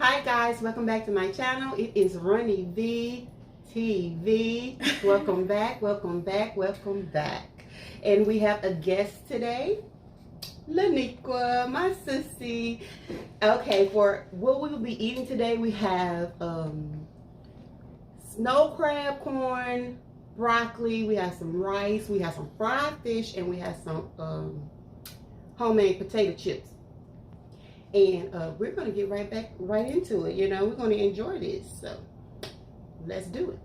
Hi guys, welcome back to my channel. It is Roni V TV. Welcome back, welcome back, welcome back. And we have a guest today, Leniqua, my sissy. Okay, for what we will be eating today, we have snow crab corn, broccoli, we have some rice, we have some fried fish, and we have some homemade potato chips. And we're going to get right into it. You know, we're going to enjoy this. So let's do it.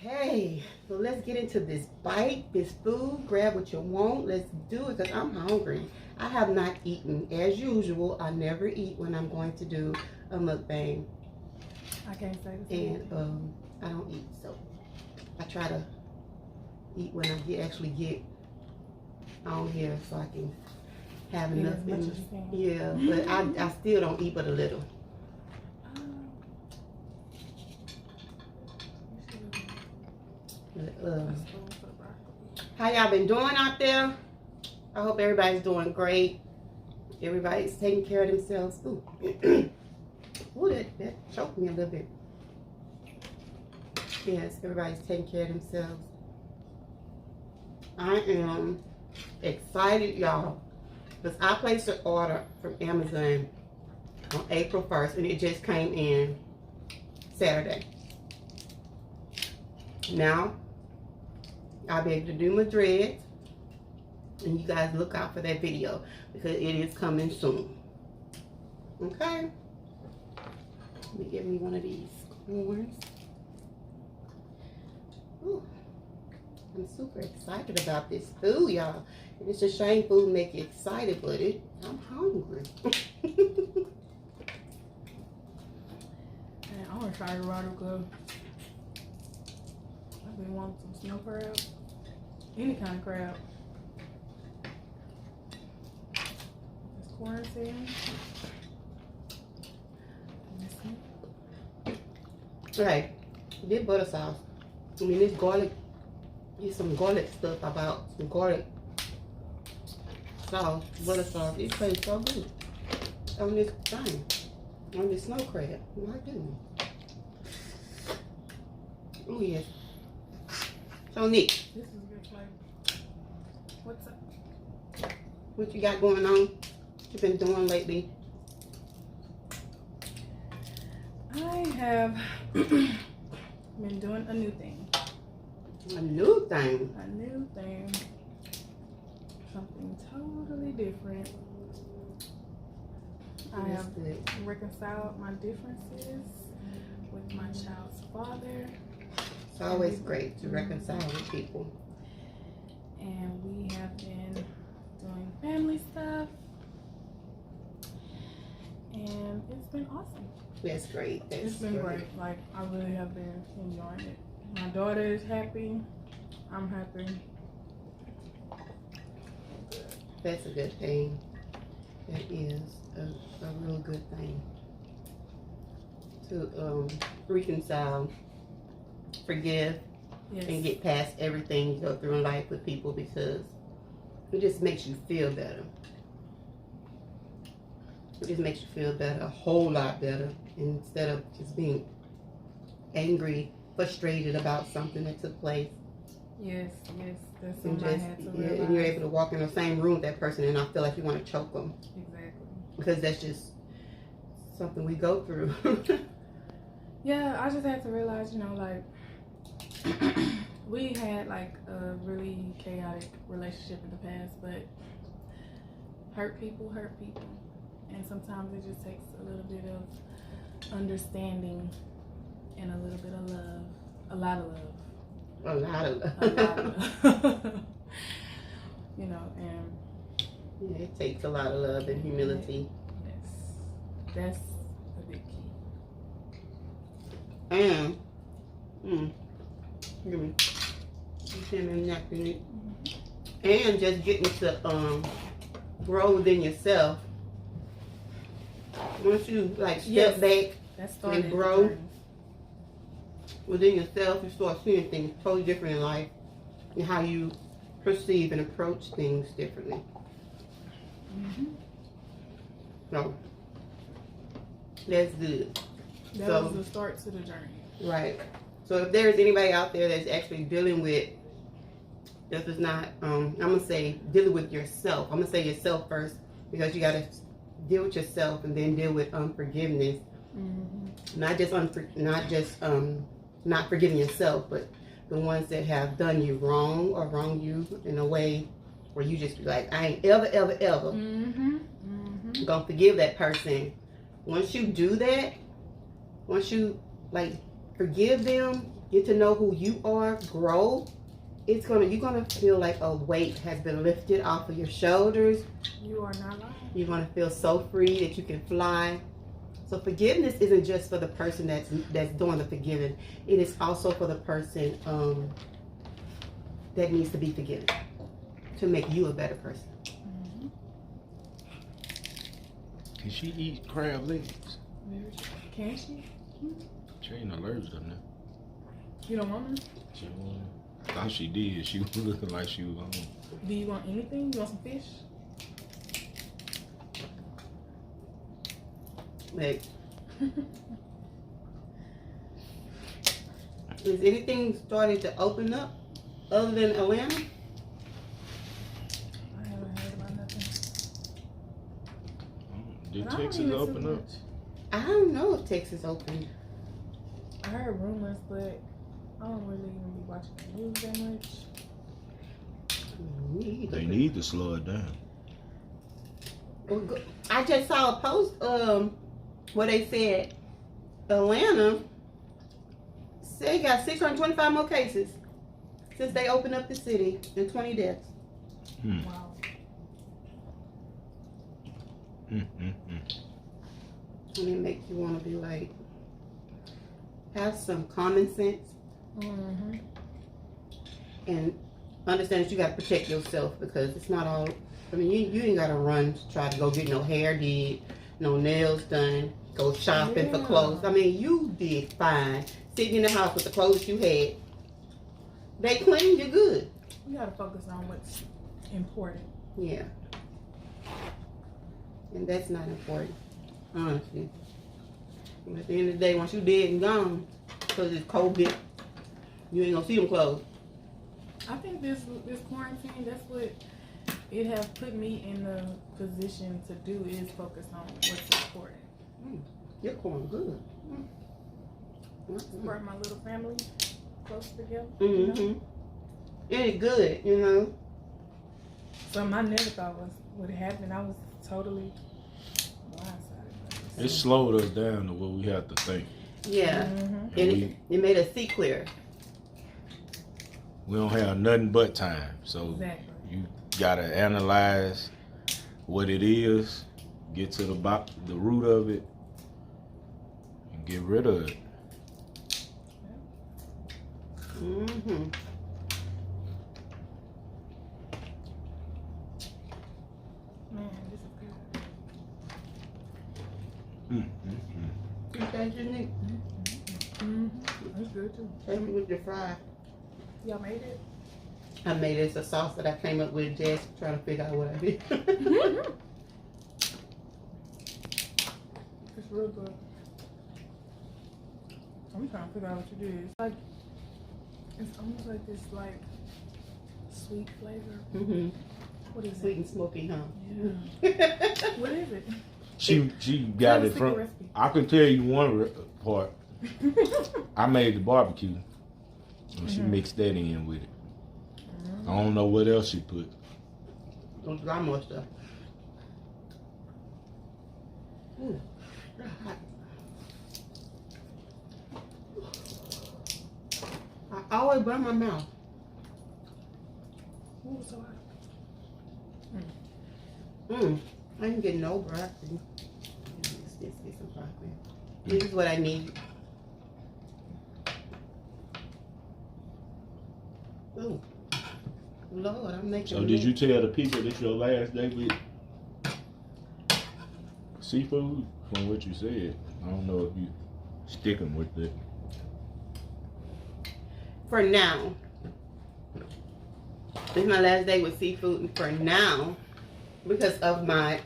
Okay, so let's get into this bite, this food. Grab what you want. Let's do it because I'm hungry. I have not eaten. As usual, I never eat when I'm going to do a mukbang. I can't say the same. And I don't eat, so I try to eat when I actually get on here so I can have enough. Yeah, but I still don't eat but a little. How y'all been doing out there? I hope everybody's doing great. Everybody's taking care of themselves. Ooh, ooh, that choked me a little bit. Yes, everybody's taking care of themselves. I am excited, y'all, because I placed an order from Amazon on April 1st, and it just came in Saturday. Now, I'll be able to do my dreads, and you guys look out for that video, because it is coming soon. Okay? Let me get me one of these corns. Ooh, I'm super excited about this food, y'all. It's a shame food make you excited, but I'm hungry. And I want to try the raw club. I've been wanting some snow crab. Any kind of crab. This corn sand. Okay, this butter sauce. I mean, this garlic, there's some garlic stuff about some garlic sauce, butter sauce. It tastes so good on this thing, on this snow crab. My goodness. Oh, yes. So, Nick. This is a good flavor. What's up? What you got going on? What you been doing lately? I have been doing a new thing. A new thing? A new thing. Something totally different. I have reconciled my differences with my child's father. It's always great to reconcile with people. And we have been doing family stuff. And it's been awesome. That's great. It's been great. Like, I really have been enjoying it. My daughter is happy. I'm happy. That's a good thing. That is a real good thing. To reconcile, forgive, and get past everything you go through in life with people, because it just makes you feel better. It just makes you feel better, a whole lot better, instead of just being angry, frustrated about something that took place. Yes, that's something I had to realize. And you're able to walk in the same room with that person and not feel like you want to choke them. Exactly. Because that's just something we go through. Yeah, I just had to realize, you know, like, we had like a really chaotic relationship in the past, but hurt people. And sometimes it just takes a little bit of understanding and a little bit of love. A lot of love. A lot of love. A lot of love. You know, and yeah, it takes a lot of love and humility. Yes. That's a big key. And give me napkin. And just getting to grow within yourself. Once you like step back and grow within yourself, you start seeing things totally different in life. and how you perceive and approach things differently. So that's good. That was the start to the journey. Right. So if there's anybody out there that's actually dealing with, this is not, I'm going to say dealing with yourself. I'm going to say yourself first, because you got to deal with yourself and then deal with unforgiveness. Not just not forgiving yourself, but the ones that have done you wrong or wronged you in a way where you just be like, I ain't ever gonna forgive that person. Once you do that, once you like forgive them, get to know who you are, grow, you're gonna feel like a weight has been lifted off of your shoulders. You are not lying. You're gonna feel so free that you can fly. So forgiveness isn't just for the person that's doing the forgiving. It is also for the person that needs to be forgiven, to make you a better person. Can she eat crab legs? Can she? She ain't allergic to them. You don't want them? She won't. I thought she did. She was looking like she was on. Do you want anything? You want some fish? Like, is anything starting to open up other than Atlanta? I haven't heard about nothing. Did But I don't Texas even open too up? much. I don't know if Texas opened. I heard rumors, but I don't really even be watching the news that much. Me either. They need to slow it down. I just saw a post where they said Atlanta said they got 625 more cases since they opened up the city and 20 deaths. Wow. And it makes you want to be like, have some common sense and understand that you got to protect yourself, because it's not all, I mean, you ain't got to run to try to go get no hair did, no nails done, go shopping for clothes. I mean, you did fine sitting in the house with the clothes you had. They clean, you're good. You gotta focus on what's important. Yeah. And that's not important, honestly. But at the end of the day, once you dead and gone, because it's COVID, you ain't gonna see them clothes. I think this quarantine, that's what it has put me in the position to do, is focus on what's important. Your corn good. Support my little family close together. You know? It's good, you know. Something I never thought would happen. I was totally blindsided. It slowed us down to what we have to think. Yeah. And it made us see clear. We don't have nothing but time. So Exactly. you gotta analyze what it is, get to the root of it, and get rid of it. Man, this is good. That's unique. That's good too. Especially with your fry. Y'all made it? I made it. It's a sauce that I came up with, just trying to figure out what I did. It's real good. I'm trying to figure out what you did. It's almost like this sweet flavor. What is Sweet it? and smoky, huh? Yeah. What is it? She got it Tell us the from. recipe. I can tell you one part. I made the barbecue, and she mixed that in with it. I don't know what else she put. Don't dry more stuff. Ooh. I always burn my mouth. Ooh, so hot. I didn't get no broccoli. Let's get some broccoli. This is what I need. Ooh. Lord, I'm making. So did you tell the people this your last day with seafood? From what you said, I don't know if you sticking with it. For now. It's my last day with seafood for now because of my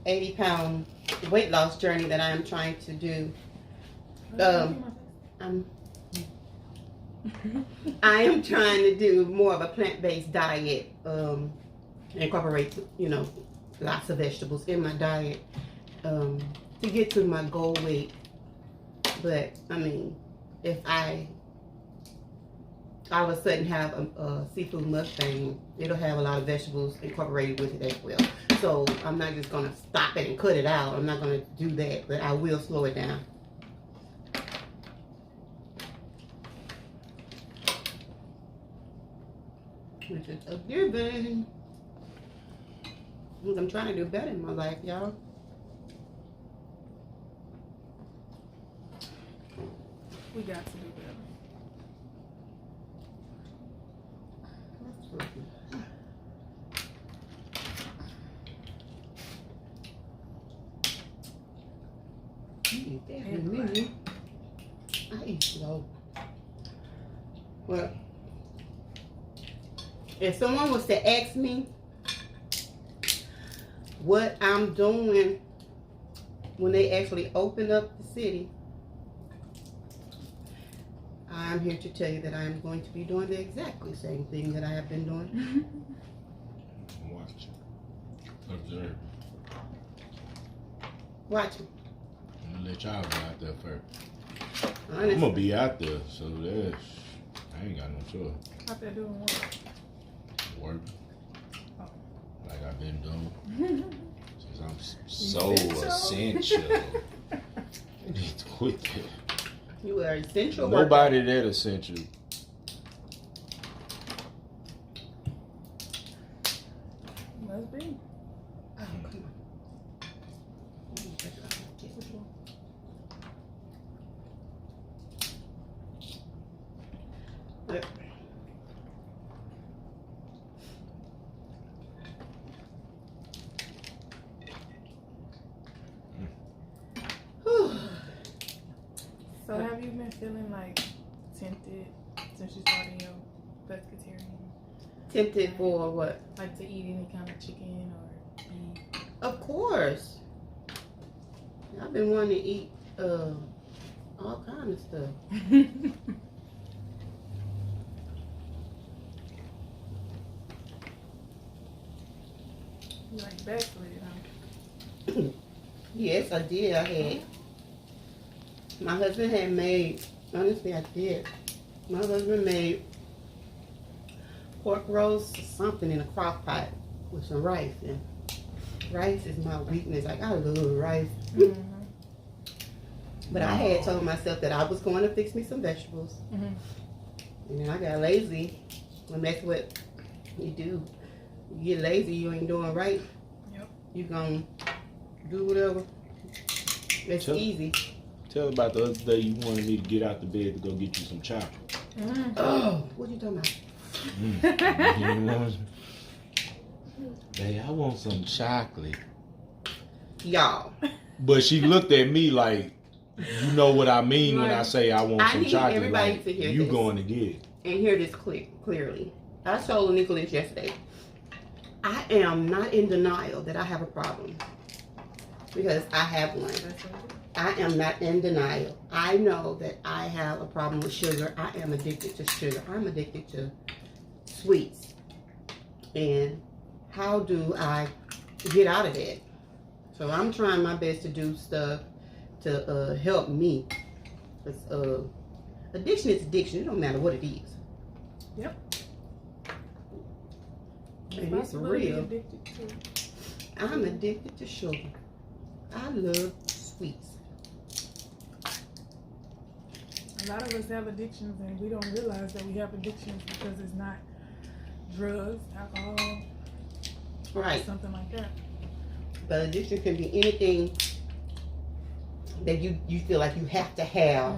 80-pound weight loss journey that I am trying to do. I am trying to do more of a plant-based diet, incorporate, lots of vegetables in my diet to get to my goal weight. But I mean, if I all of a sudden have a seafood mukbang, it'll have a lot of vegetables incorporated with it as well. So I'm not just gonna stop it and cut it out. I'm not gonna do that, but I will slow it down. Which is a given. I'm trying to do better in my life, y'all. We got to do better. I eat slow. Well, if someone was to ask me what I'm doing when they actually open up the city, I'm here to tell you that I am going to be doing the exactly same thing that I have been doing. Watch. Observe. Watch me. I'm gonna let y'all be out there first. Honestly. I'm gonna be out there, so I ain't got no choice. Out there doing what? Work. Oh. Like I've been doing. Since I'm so essential. You need to quit that. You are essential. Nobody that essential. Must be. Oh, come on. Yep. So have you been feeling like tempted since you started your pescatarian? Tempted for what? Like to eat any kind of chicken or beef? Of course. I've been wanting to eat all kinds of stuff. You like backslid, huh? Yes, I did. I had. My husband had made, honestly, I did. My husband made pork roast or something in a crock pot with some rice. And rice is my weakness. Like, I love rice. Mm-hmm. But I had told myself that I was going to fix me some vegetables. Mm-hmm. And then I got lazy. And that's what you do. You get lazy, you ain't doing right. Yep. You gonna do whatever. It's easy. Tell about the other day you wanted me to get out the bed to go get you some chocolate. Mm-hmm. Oh, what you talking about? Hey, I want some chocolate. Y'all. But she looked at me like, you know what I mean when I say I want some need chocolate. everybody Like, to hear you this. going to get it. And hear this clearly. I told Leniqua this yesterday. I am not in denial that I have a problem. Because I have one. I am not in denial. I know that I have a problem with sugar. I am addicted to sugar. I'm addicted to sweets. And how do I get out of that? So I'm trying my best to do stuff to help me. Because addiction is addiction. It don't matter what it is. Yep. And it's real. I'm addicted to sugar. I love sweets. A lot of us have addictions and we don't realize that we have addictions because it's not drugs, alcohol, Right. something like that. But addiction can be anything that you feel like you have to have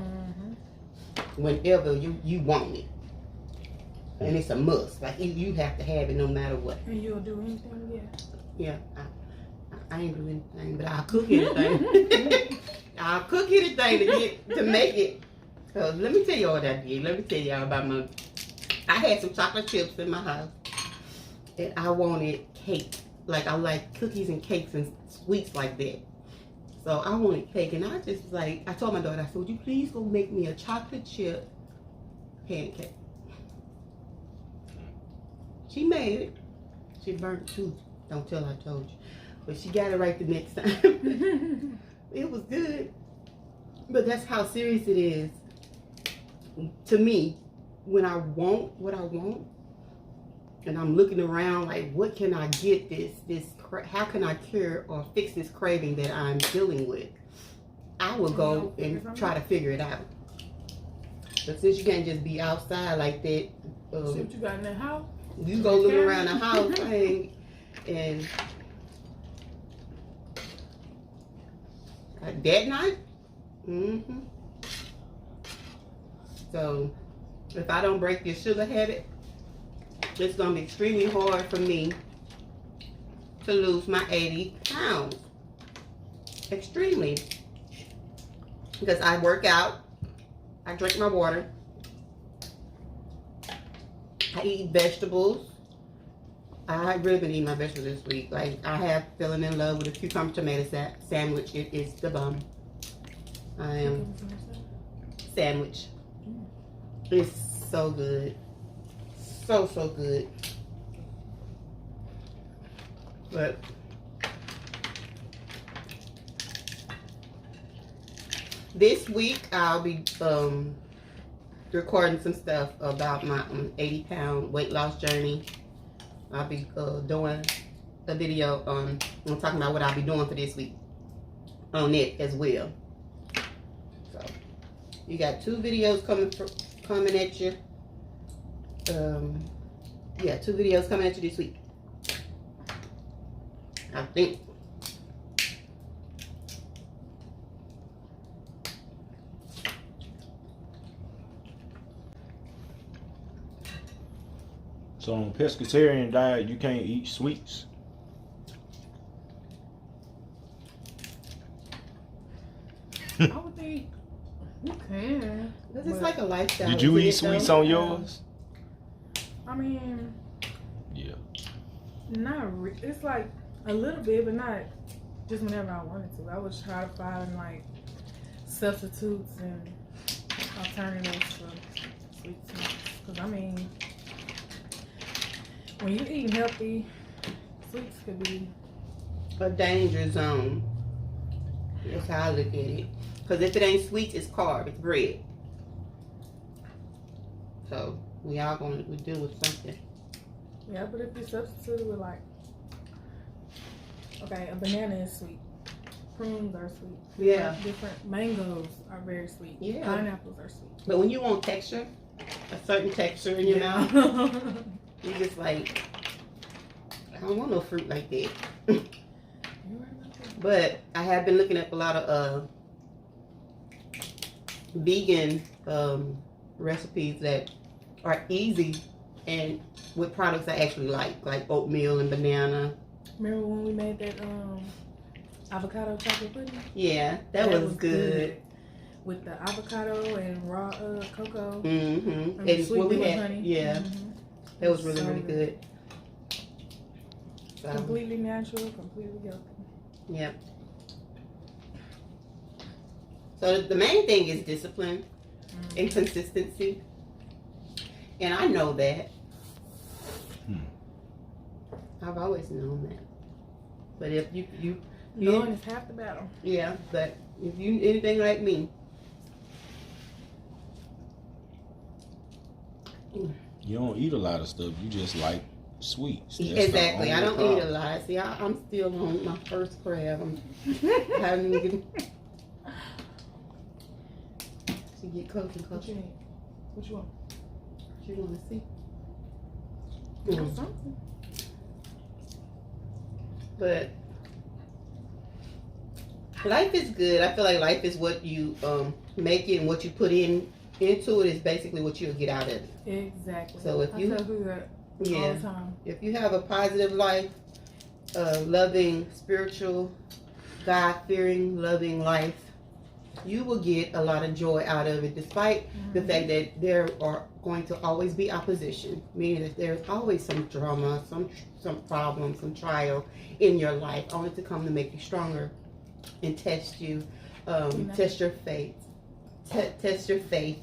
whenever you want it. And it's a must. Like you have to have it no matter what. And you'll do anything, Yeah. I ain't do anything, but I'll cook anything. I'll cook anything to make it. So let me tell you what I did. Let me tell y'all about I had some chocolate chips in my house. and I wanted cake. Like, I like cookies and cakes and sweets like that. So I wanted cake, and I just was like, I told my daughter, I said, would you please go make me a chocolate chip pancake? She made it. She burnt it too. Don't tell I told you. But she got it right the next time. It was good. But that's how serious it is to me when I want what I want. And I'm looking around like, what can I get how can I cure or fix this craving that I'm dealing with? I will go and try to figure it out. But since you can't just be outside like that, see what you got in that house? You go look around the house and that night, So if I don't break this sugar habit, it's gonna be extremely hard for me to lose my 80 pounds. Extremely. Because I work out, I drink my water, I eat vegetables. I really been eating my vegetables this week. Like, I have fallen in love with a cucumber tomato sandwich. It is the bomb. I am sandwich. It's so good. So good. But this week I'll be recording some stuff about my 80-pound weight loss journey. I'll be doing a video I'm talking about what I'll be doing for this week on it as well. So you got 2 videos coming at you. Yeah, 2 videos coming at you this week, I think. So on pescatarian diet, you can't eat sweets. I would think you can. Because it's like a lifestyle. Did you eat sweets on yours? I mean, yeah. It's like a little bit, but not just whenever I wanted to. I would try to find like substitutes and alternatives for sweet snacks. Because I mean, when you're eating healthy, sweets could be a danger zone. That's how I look at it. Because if it ain't sweets, it's carb, it's bread. So we deal with something. Yeah, but if you substitute it with like, okay, a banana is sweet. Prunes are sweet. Yeah. Different mangoes are very sweet. Yeah. Pineapples are sweet. But when you want texture, a certain texture in your mouth, you just like, I don't want no fruit like that. But I have been looking up a lot of vegan recipes that are easy and with products I actually like oatmeal and banana. Remember when we made that avocado chocolate pudding? Yeah, that was good. With the avocado and raw cocoa. Mm-hmm. And sweet what we with had, honey. yeah, that was really, really good. So, completely natural, completely healthy. Yep. So the main thing is discipline and consistency. And I know that. I've always known that. But if you knowing is half the battle. Yeah, but if you anything like me. You don't eat a lot of stuff. You just like sweets. That's exactly. I don't problem. eat a lot. See, I'm still on my first crab. Haven't even to get close and close. What you need? What you want? What you want to see? Something. But life is good. I feel like life is what you make it, and what you put into it is basically what you'll get out of it. Exactly. So if you I tell people that all the time. If you have a positive life, loving, spiritual, God-fearing, loving life, you will get a lot of joy out of it, despite the fact that there are going to always be opposition, meaning that there's always some drama, some problem, some trial in your life, only to come to make you stronger and test you, test your faith, test your faith.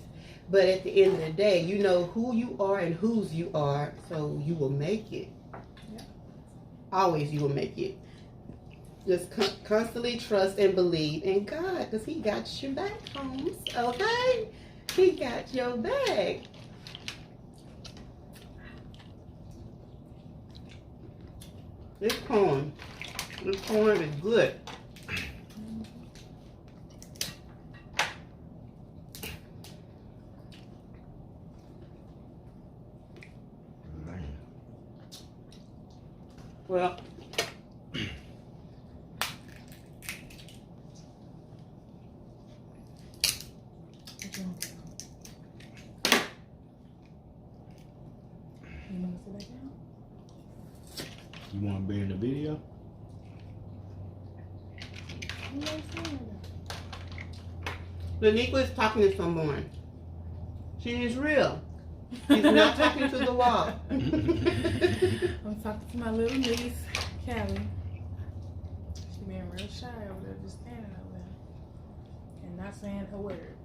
But at the end of the day, you know who you are and whose you are, so you will make it. Yeah. Always, you will make it. Just constantly trust and believe in God, because He got your back, Holmes. Okay? He got your back. This corn is good. Man. Well, You want to sit back down? You want to be in the video? Leniqua is talking to someone. She is real. She's not talking to the wall. I'm talking to my little niece, Callie. She being real shy over there, just standing over there and not saying a word.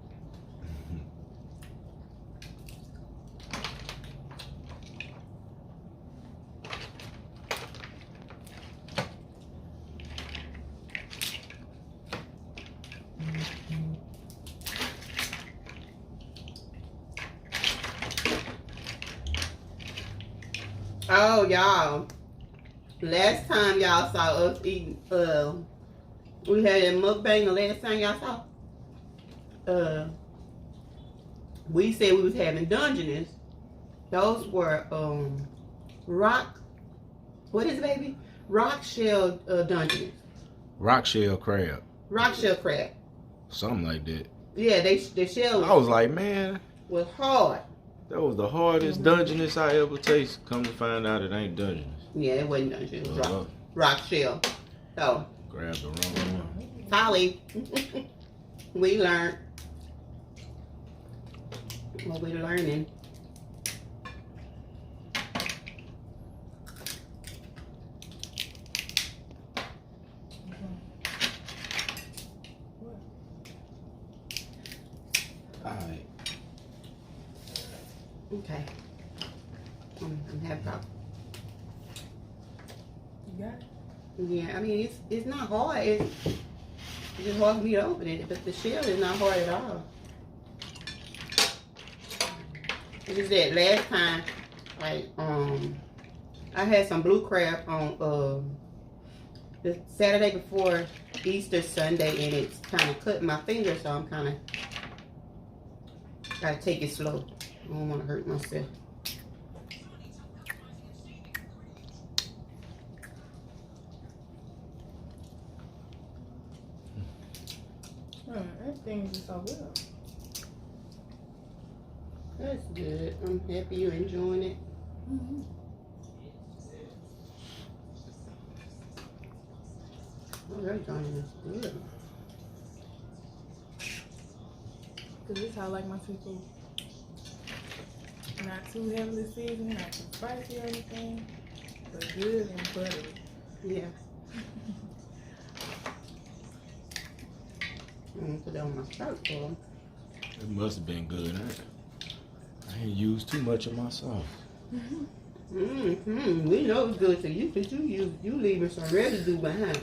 Oh, y'all. Last time y'all saw us eating, we had a mukbang the last time y'all saw. We said we was having Dungeness. Those were, what is it, baby? Rock shell Dungeness. Rock shell crab. Rock shell crab. Something like that. Yeah, the shell I was like, man, was hard. that was the hardest Dungeness I ever tasted. Come to find out it ain't Dungeness. Yeah, it wasn't Dungeness. It was rock shell. So, Grabbed the wrong one. Holly, we learned what we're learning. Alright. Okay. I'm having problems. You got it? Yeah, I mean, it's not hard. It's just hard for me to open it, but the shell is not hard at all. It was that last time, like, I had some blue crab on the Saturday before Easter Sunday, and it's kind of cut my finger, so I'm kind of gotta take it slow. I don't want to hurt myself. Everything's just so good. That's good. I'm happy you're enjoying it. Mm-hmm. Oh, that joint is good. Because this is how I like my seafood. Not too heavily seasoned, not too spicy or anything, but good and buttery. Yeah. I'm gonna put that on my shirt for them. It must have been good, huh? I ain't used too much of my sauce. Mm-hmm. We know it's good to you, because you leaving some residue behind.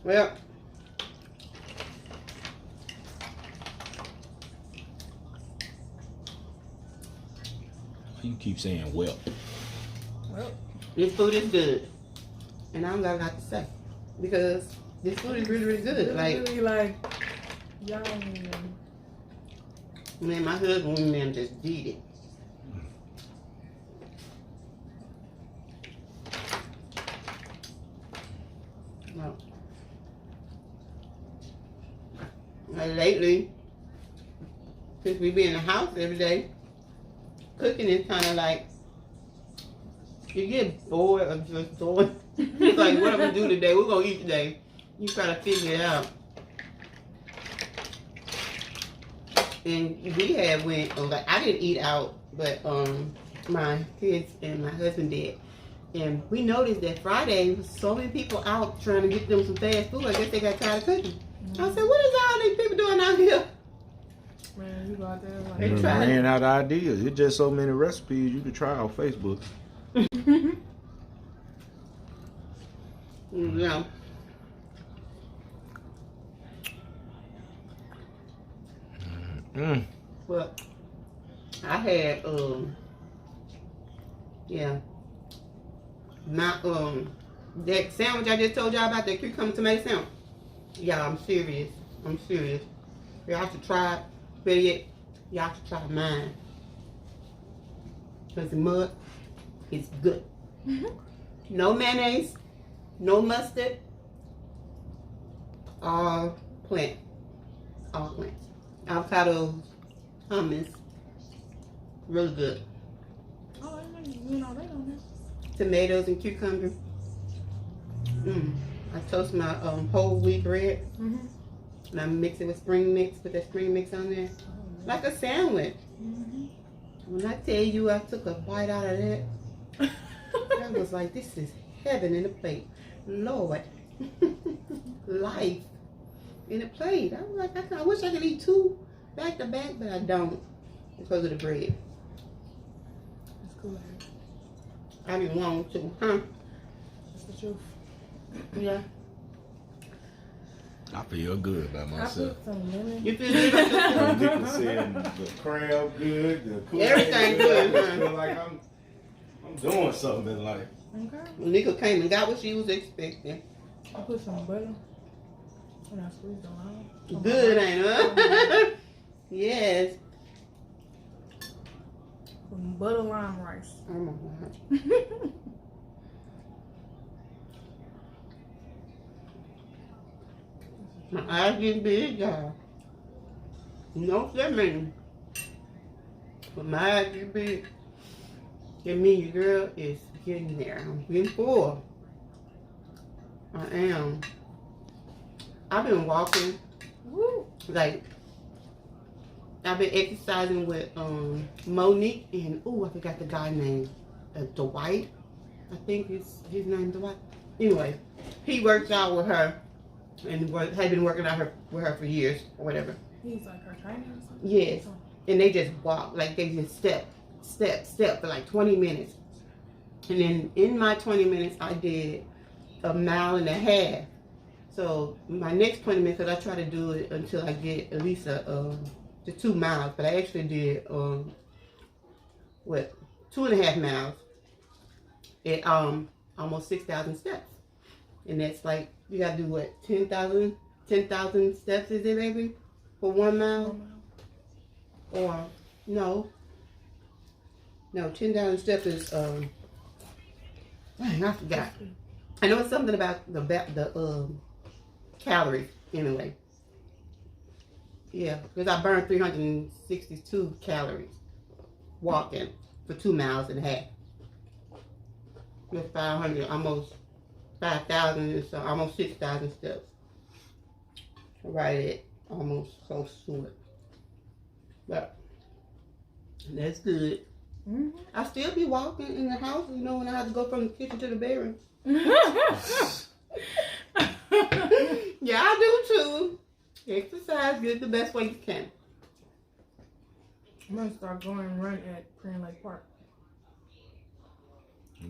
Well, You keep saying well. Well, this food is good. And I don't got a lot to say. Because this food is really, really good. really like, yum. Man, my husband and them just did it. Well, lately, since we be in the house every day, cooking is kind of like, you get bored of just doing. It's like, what am I gonna do today? We're gonna eat today. You try to figure it out. And we had like I didn't eat out, but my kids and my husband did. And we noticed that Friday was so many people out trying to get them some fast food. I guess they got tired of cooking. I said, what is all these people doing out here? Man, you go out there like They You tried. ran out of ideas. It's just so many recipes you could try on Facebook. Yeah. Mm. Well, I had my that sandwich I just told y'all about, that cucumber tomato sandwich. Yeah, I'm serious. Y'all should try it. Better yet, y'all should try mine. Cause the mud is good. No mayonnaise, no mustard. All plant. Avocado, hummus. Really good. oh, you know, they don't know. Tomatoes and cucumber. I toast my whole wheat bread and I mix it with spring mix. Put that spring mix on there, like a sandwich. When I tell you I took a bite out of that, I was like, this is heaven in a plate. Lord, life in a plate. I was like, I wish I could eat two back to back, but I don't because of the bread. It's cool. I didn't want to, huh? That's the truth. Yeah. I feel good about I myself. put some lemon. You feel good about yourself? I'm saying the crab good, the cookie Everything good, I huh? feel like I'm doing something in life. Okay. Leniqua came and got what she was expecting. I put some butter. And I squeezed the lime. Good, ain't it? Yes. Some butter lime rice. Oh my God. My eyes getting big, y'all. You know what that means? But my eyes getting big. That means your girl is getting there. I'm getting full. I am. I've been walking. Woo. Like, I've been exercising with Monique and, I forgot the guy's name. Dwight. I think his name Dwight. Anyway, he works out with her and had been working out with her for years or whatever. He's like her trainer or something? Yes. And they just walk, like they just step for like 20 minutes. And then in my 20 minutes, I did a mile and a half. So my next 20 minutes, because I try to do it until I get at least the 2 miles. But I actually did 2.5 miles at almost 6,000 steps. And that's like, you gotta do what, 10,000 steps, is it, baby, for 1 mile? Or no, 10,000 steps is dang, I forgot. I know it's something about the calories anyway. Yeah, because I burned 362 calories walking for 2 miles and a half. With 500, almost 5,000, so almost 6,000 steps. Right at almost close to it. But that's good. Mm-hmm. I still be walking in the house, you know, when I have to go from the kitchen to the bedroom. Yeah, I do too. Exercise good the best way you can. I'm gonna start going and run at Prairie Lake Park.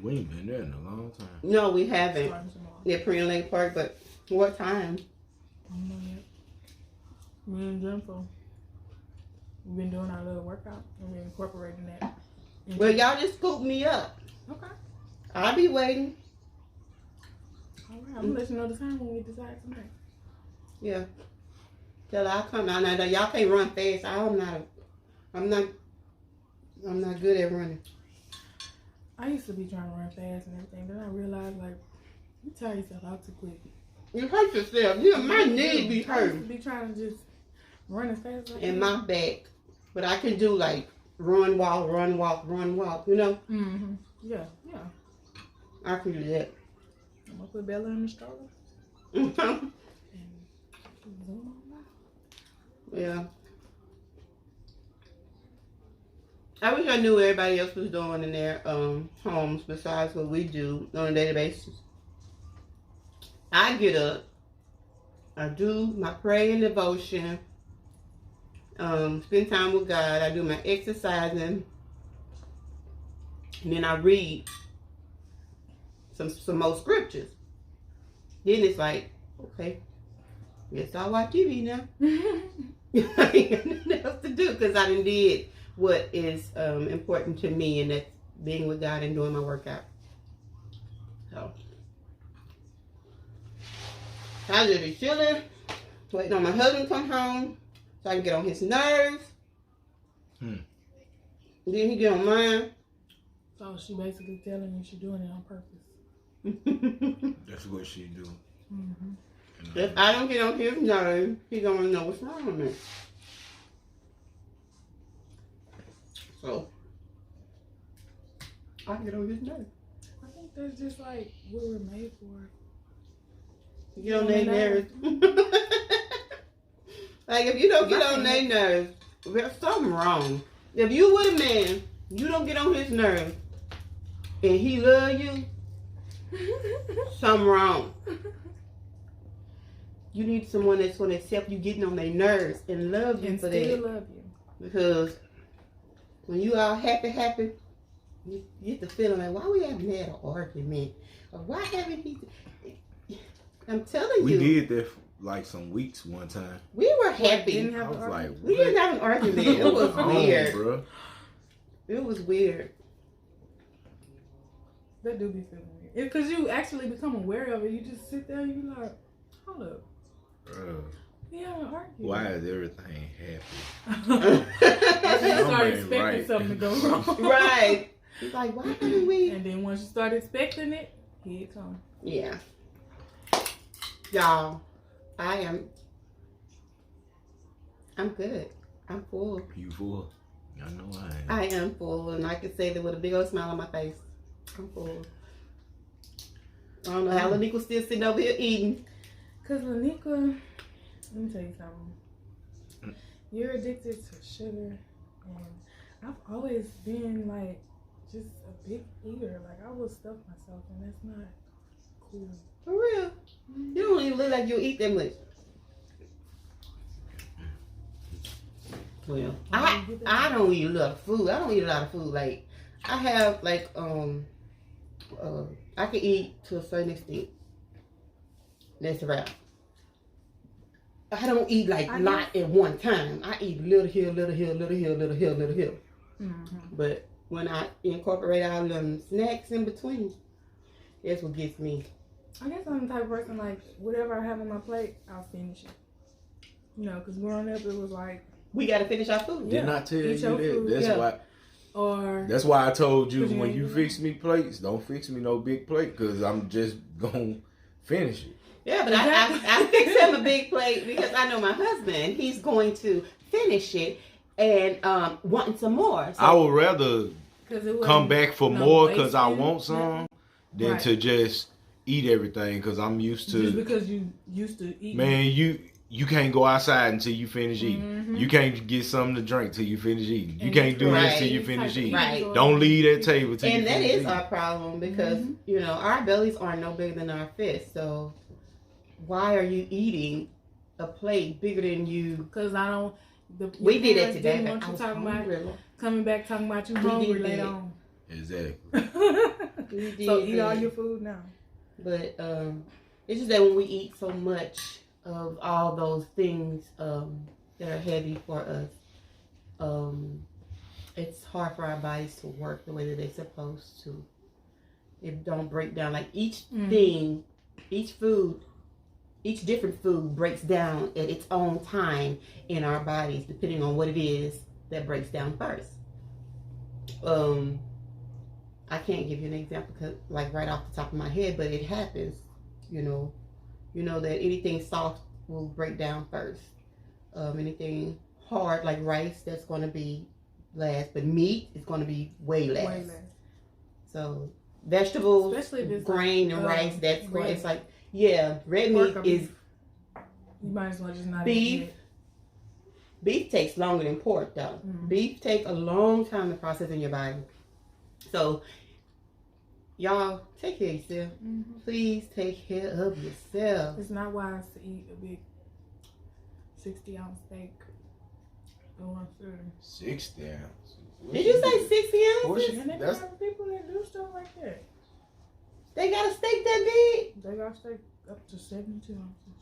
We ain't been there in a long time. No, we haven't. Starting tomorrow. Yeah, Prairie Lake Park, but what time? I don't know yet. Me and Jennifer, we've been doing our little workout and we're incorporating that. Well, y'all just scoop me up. Okay. I'll be waiting. All right. I'm gonna let you know the time when we decide tonight. Yeah. Till I come out. Now, y'all can't run fast. I'm not good at running. I used to be trying to run fast and everything, then I realized like you tire yourself out too quick. You hurt yourself. Yeah, my knee be I used to hurting. be trying to just run as fast as I And can. my back. But I can do like run, walk, run, walk, run, walk. You know. Mm-hmm. Yeah. I can do that. I'm gonna put Bella in the stroller. Yeah. I wish I knew what everybody else was doing in their homes besides what we do on a daily basis. I get up, I do my prayer and devotion, spend time with God, I do my exercising, and then I read some more scriptures. Then it's like, okay, guess I'll watch TV now. I ain't got nothing else to do because I done did what is important to me, and that's being with God and doing my workout. So I just be chilling, waiting on my husband to come home so I can get on his nerves. Then he get on mine. So she basically telling you she's doing it on purpose. That's what she do. Mm-hmm. If I don't get on his nerves, he gonna know what's wrong with me. So I can get on his nerves. I think that's just like what we're made for. Get on their nerves. Like if you don't get on their nerves, there's something wrong. If you with a man, you don't get on his nerves, and he love you, something wrong. You need someone that's going to accept you getting on their nerves and love you And for still that. love you. Because when you all happy, you get the feeling like, why we haven't had an argument? Or why haven't he? I'm telling We you. did that for like some weeks one time. We were happy. Didn't I have was an like, argument. We didn't have an argument. It was weird. Bro. It was weird. That do be feeling weird. Because you actually become aware of it. You just sit there and you like, hold up. We haven't argued. Why is everything happy? And you start Something expecting right. something to go wrong. Right. It's like, why haven't we? And then once you start expecting it, here it comes. Yeah. Y'all, I'm good. I'm full. You full? I know I am. I am full, and I can say that with a big old smile on my face. I'm full. I don't know how Leniqua's still sitting over here eating. Because Leniqua, let me tell you something. You're addicted to sugar, and I've always been like just a big eater. Like I will stuff myself, and that's not cool. For real. You don't even look like you eat that much. Well, I don't eat a lot of food. I don't eat a lot of food. Like I have like I can eat to a certain extent. That's a wrap. I don't eat like a lot at one time. I eat little here, little here, little here, little here, little here. Mm-hmm. But when I incorporate all them snacks in between, that's what gets me. I guess I'm the type of person like whatever I have on my plate, I'll finish it. You know, because growing up it was like We gotta finish our food. Didn't I tell you Eat your that? food. That's Yeah. why. or That's why I told you But you when ain't you doing fix me plates, don't fix me no big plate because I'm just gonna finish it. Yeah, but I fix him a big plate because I know my husband. He's going to finish it and wanting some more. So I would rather 'cause it come wasn't back for no more because I wasting, want some than Right. to just eat everything because I'm used to. just because you used to eat. Man, you can't go outside until you finish eating. Mhm. You can't get something to drink till you finish eating. You And can't do this right. till you finish eating. Right. Don't leave that table till you and that finish is eating. our problem because you know our bellies are no bigger than our fists. So why are you eating a plate bigger than you? Because I don't. We did it parents today. didn't but want I you was talking about hungry. coming back talking about you We hungry did later that. on. Exactly. We did So eat all that. your food now. But it's just that when we eat so much of all those things that are heavy for us, it's hard for our bodies to work the way that they're supposed to. It don't break down like each thing, each food, each different food breaks down at its own time in our bodies, depending on what it is that breaks down first. I can't give you an example, like right off the top of my head, but it happens. You know that anything soft will break down first. Anything hard like rice, that's going to be last, but meat is going to be way less. Way less. So vegetables, Especially if it's grain, like, and rice, that's red- going. It's like red pork meat or is beef. You might as well just not beef. eat it. Beef takes longer than pork, though. Mhm. Beef take a long time to process in your body. So, y'all, take care of yourself. Mhm. Please take care of yourself. It's not wise to eat a big 60-ounce steak. Going through. 60 ounces. Did you say 60 What's ounces? And then That's- there are people that do stuff like that. They got a steak that big? They got steak up to 72 ounces.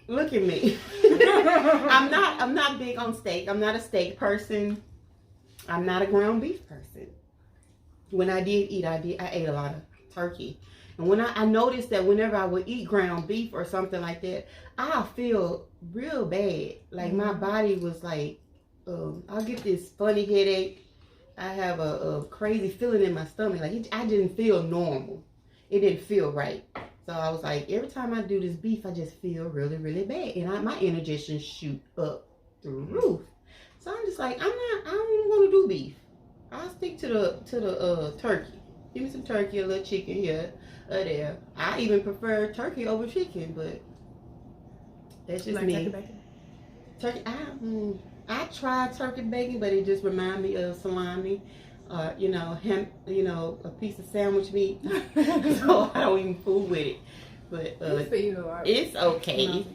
Look at me. I'm not big on steak. I'm not a steak person. I'm not a ground beef person. When I did eat, I ate a lot of turkey. And when I noticed that whenever I would eat ground beef or something like that, I feel real bad. Like my body was like, I'll get this funny headache. I have a crazy feeling in my stomach. Like I didn't feel normal. It didn't feel right. So I was like, every time I do this beef, I just feel really, really bad. And my energy just shoot up through the roof. So I'm just like, I don't want to do beef. I'll stick to the turkey. Give me some turkey, a little chicken here or there. I even prefer turkey over chicken, but that's just Like me. turkey bacon? Turkey, I tried turkey bacon, but it just reminded me of salami. Ham, a piece of sandwich meat. So I don't even fool with it. But it's okay.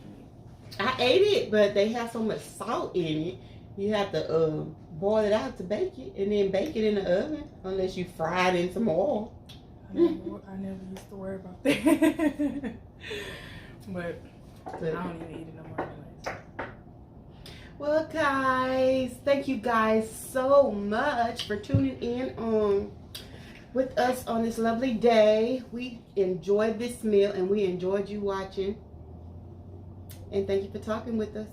I ate it, but they have so much salt in it. You have to boil it out to bake it, and then bake it in the oven, unless you fry it in some oil. I never used to worry about that. but I don't even eat it no more anyways. Well, guys, thank you guys so much for tuning in with us on this lovely day. We enjoyed this meal, and we enjoyed you watching. And thank you for talking with us.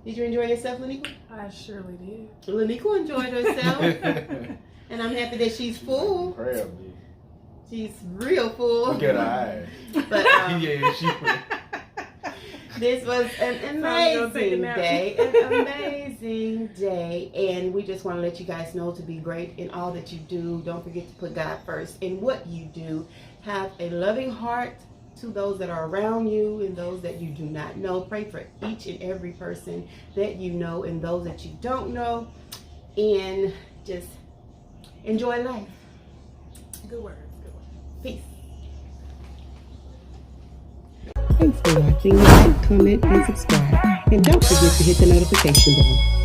Did you enjoy yourself, Leniqua? I surely did. Leniqua enjoyed herself. And I'm happy that she's full. Crab, She's real full. look at her eyes. But Yeah, she. this was an amazing day. An amazing day. And we just want to let you guys know to be great in all that you do. Don't forget to put God first in what you do. Have a loving heart to those that are around you and those that you do not know. Pray for each and every person that you know and those that you don't know. And just enjoy life. Good words. Good words. Peace. Thanks for watching. Like, comment, and subscribe. And don't forget to hit the notification bell.